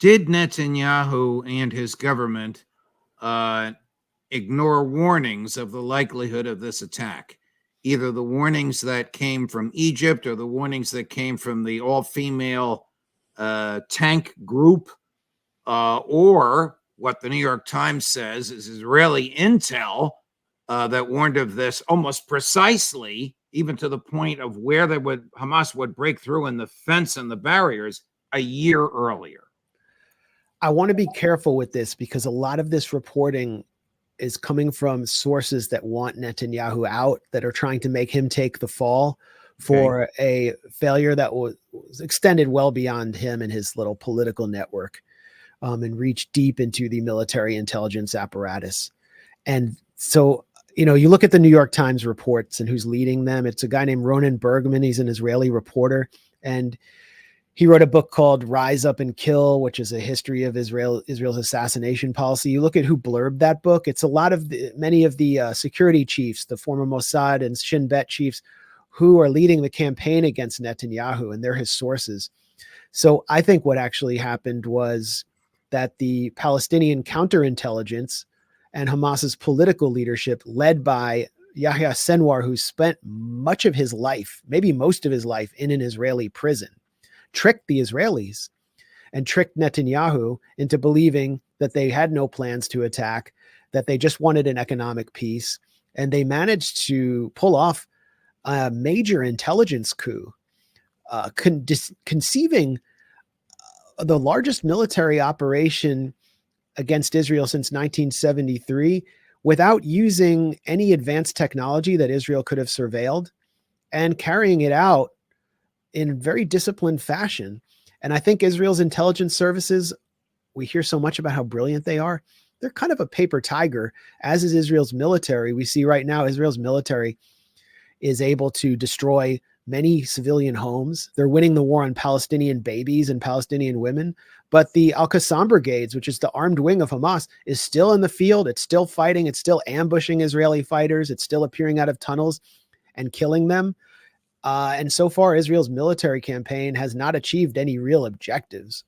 Did Netanyahu and his government ignore warnings of the likelihood of this attack? Either the warnings that came from Egypt or the warnings that came from the all-female tank group, or what the New York Times says is Israeli intel that warned of this almost precisely, even to the point of where Hamas would break through in the fence and the barriers a year earlier. I want to be careful with this because a lot of this reporting is coming from sources that want Netanyahu out, that are trying to make him take the fall for a failure that was extended well beyond him and his little political network, and reached deep into the military intelligence apparatus. And so, you look at the New York Times reports and who's leading them. It's a guy named Ronan Bergman. He's an Israeli reporter, and he wrote a book called Rise Up and Kill, which is a history of Israel's assassination policy. You look at who blurbed that book. It's a lot of many of the security chiefs, the former Mossad and Shin Bet chiefs, who are leading the campaign against Netanyahu, and they're his sources. So I think what actually happened was that the Palestinian counterintelligence and Hamas's political leadership, led by Yahya Sinwar, who spent much of his life, maybe most of his life, in an Israeli prison, tricked the Israelis and tricked Netanyahu into believing that they had no plans to attack, that they just wanted an economic peace. And they managed to pull off a major intelligence coup, conceiving the largest military operation against Israel since 1973 without using any advanced technology that Israel could have surveilled, and carrying it out in very disciplined fashion. And I think Israel's intelligence services, we hear so much about how brilliant they are. They're kind of a paper tiger, as is Israel's military. We see right now Israel's military is able to destroy many civilian homes. They're winning the war on Palestinian babies and Palestinian women. But the Al-Qassam brigades, which is the armed wing of Hamas, is still in the field. It's still fighting. It's still ambushing Israeli fighters. It's still appearing out of tunnels and killing them. And so far, Israel's military campaign has not achieved any real objectives.